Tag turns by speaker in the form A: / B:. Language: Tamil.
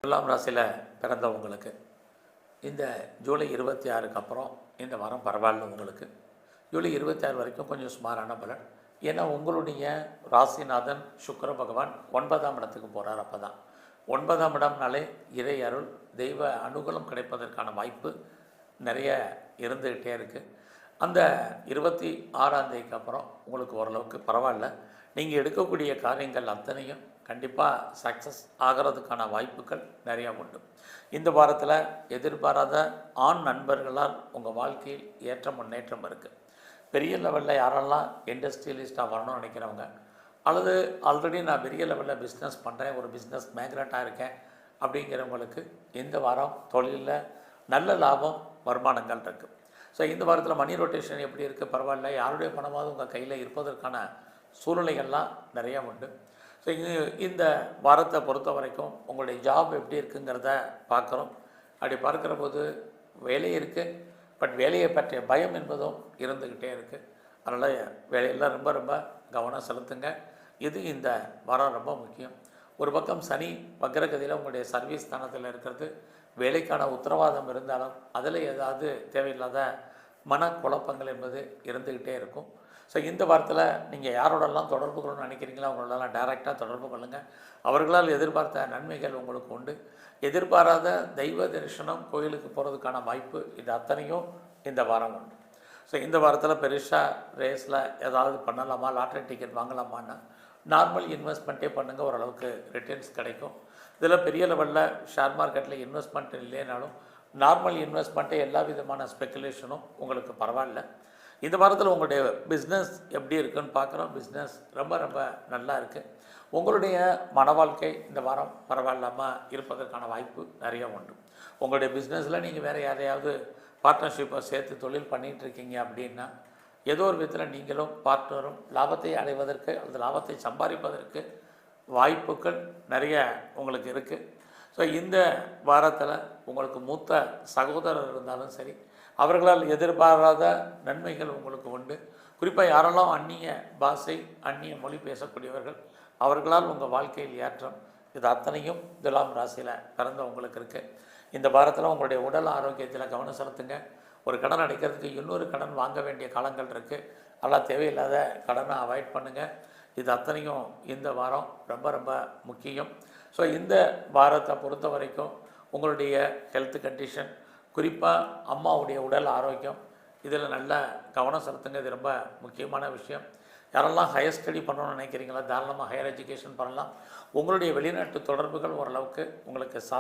A: துலாம் ராசியில் பிறந்தவங்களுக்கு இந்த ஜூலை 26க்கு அப்புறம் இந்த வாரம் பரவாயில்ல. உங்களுக்கு ஜூலை 26 வரைக்கும் கொஞ்சம் சுமாரான பலன். ஏன்னா உங்களுடைய ராசிநாதன் சுக்கிர பகவான் 9ஆம் இடத்துக்கு போகிறார். அப்போ தான் 9ஆம் இடம்னாலே இறை அருள், தெய்வ அனுகூலம் கிடைப்பதற்கான வாய்ப்பு நிறைய இருந்துக்கிட்டே இருக்குது. அந்த 26ஆம் தேதிக்கு அப்புறம் உங்களுக்கு ஓரளவுக்கு பரவாயில்ல. நீங்கள் எடுக்கக்கூடிய காரியங்கள் அத்தனையும் கண்டிப்பாக சக்ஸஸ் ஆகிறதுக்கான வாய்ப்புகள் நிறையா உண்டு. இந்த வாரத்தில் எதிர்பாராத ஆண் நண்பர்களால் உங்கள் வாழ்க்கையில் ஏற்ற முன்னேற்றம் இருக்குது. பெரிய லெவலில் யாரெல்லாம் இண்டஸ்ட்ரியலிஸ்ட்டாக வரணும்னு நினைக்கிறவங்க, அல்லது ஆல்ரெடி நான் பெரிய லெவலில் பிஸ்னஸ் பண்ணுறேன், ஒரு பிஸ்னஸ் மேக்னட்டாக இருக்கேன் அப்படிங்கிறவங்களுக்கு இந்த வாரம் தொழிலில் நல்ல லாபம், வருமானங்கள் இருக்குது. ஸோ இந்த வாரத்தில் மணி ரொட்டேஷன் எப்படி இருக்குது? பரவாயில்ல. யாருடைய பணமாவது உங்கள் கையில் இருப்பதற்கான சூழ்நிலைகள்லாம் நிறையா உண்டு. ஸோ இந்த வாரத்தை பொறுத்த வரைக்கும் உங்களுடைய ஜாப் எப்படி இருக்குங்கிறத பார்க்குறோம். அப்படி பார்க்குற போது வேலை இருக்குது, பட் வேலையை பற்றிய பயம் என்பதும் இருந்துக்கிட்டே இருக்குது. அதனால் வேலையெல்லாம் ரொம்ப ரொம்ப கவனம் செலுத்துங்க. இது இந்த வாரம் ரொம்ப முக்கியம். ஒரு பக்கம் சனி வக்ரகதியில் உங்களுடைய சர்வீஸ் ஸ்தானத்தில் இருக்கிறது, வேலைக்கான உத்தரவாதம் இருந்தாலும் அதில் ஏதாவது தேவையில்லாத மனக்குழப்பங்கள் என்பது இருந்துக்கிட்டே இருக்கும். ஸோ இந்த வாரத்தில் நீங்கள் யாரோடெல்லாம் தொடர்பு கொள்ளணும்னு நினைக்கிறீங்களோ அவங்களெல்லாம் டைரெக்டாக தொடர்பு கொள்ளுங்கள். அவர்களால் எதிர்பார்த்த நன்மைகள் உங்களுக்கு உண்டு. எதிர்பாராத தெய்வ தரிசனம், கோயிலுக்கு போகிறதுக்கான வாய்ப்பு, இது அத்தனையும் இந்த வாரம் உண்டு. ஸோ இந்த வாரத்தில் பெருசாக ரேஸில் ஏதாவது பண்ணலாமா, லாட்ரி டிக்கெட் வாங்கலாமான்னா நார்மல் இன்வெஸ்ட்மெண்ட்டே பண்ணுங்கள், ஓரளவுக்கு ரிட்டர்ன்ஸ் கிடைக்கும். இதில் பெரிய லெவலில் ஷேர் மார்க்கெட்டில் இன்வெஸ்ட்மெண்ட் இல்லைனாலும் நார்மல் இன்வெஸ்ட்மெண்ட்டே எல்லா விதமான ஸ்பெக்குலேஷனும் உங்களுக்கு பரவாயில்ல. இந்த வாரத்தில் உங்களுடைய பிஸ்னஸ் எப்படி இருக்குன்னு பார்க்குறோம். பிஸ்னஸ் ரொம்ப ரொம்ப நல்லா இருக்குது. உங்களுடைய மன வாழ்க்கை இந்த வாரம் பரவாயில்லாமல் இருப்பதற்கான வாய்ப்பு நிறைய உண்டு. உங்களுடைய பிஸ்னஸில் நீங்கள் வேறு யாரையாவது பார்ட்னர்ஷிப்பை சேர்த்து தொழில் பண்ணிகிட்டு இருக்கீங்க அப்படின்னா ஏதோ ஒரு விதத்தில் நீங்களும் பார்ட்னரும் லாபத்தை அடைவதற்கு அல்லது லாபத்தை சம்பாதிப்பதற்கு வாய்ப்புகள் நிறைய உங்களுக்கு இருக்குது. ஸோ இந்த வாரத்தில் உங்களுக்கு மூத்த சகோதரர் இருந்தாலும் சரி, அவர்களால் எதிர்பாராத நன்மைகள் உங்களுக்கு உண்டு. குறிப்பாக யாரெல்லாம் அந்நிய பாஷை, அந்நிய மொழி பேசக்கூடியவர்கள், அவர்களால் உங்கள் வாழ்க்கையில் ஏற்றம், இது அத்தனையும் துலாம் ராசியில் பிறந்த உங்களுக்கு இருக்குது. இந்த வாரத்தில் உங்களுடைய உடல் ஆரோக்கியத்தில் கவனம் செலுத்துங்க. ஒரு கடன் அடைக்கிறதுக்கு இன்னொரு கடன் வாங்க வேண்டிய காலங்கள் இருக்குது. அதெல்லாம் தேவையில்லாத கடனை அவாய்ட் பண்ணுங்கள். இது அத்தனையும் இந்த வாரம் ரொம்ப ரொம்ப முக்கியம். ஸோ இந்த வாரத்தை பொறுத்த வரைக்கும் உங்களுடைய ஹெல்த் கண்டிஷன், குறிப்பாக அம்மாவுடைய உடல் ஆரோக்கியம், இதில் நல்ல கவனம் செலுத்துங்க. இது ரொம்ப முக்கியமான விஷயம். யாரெல்லாம் ஹையர் ஸ்டடி பண்ணணும்னு நினைக்கிறீங்களா, தாராளமாக ஹையர் எஜுகேஷன் பண்ணலாம். உங்களுடைய வெளிநாட்டு தொடர்புகள் ஓரளவுக்கு உங்களுக்கு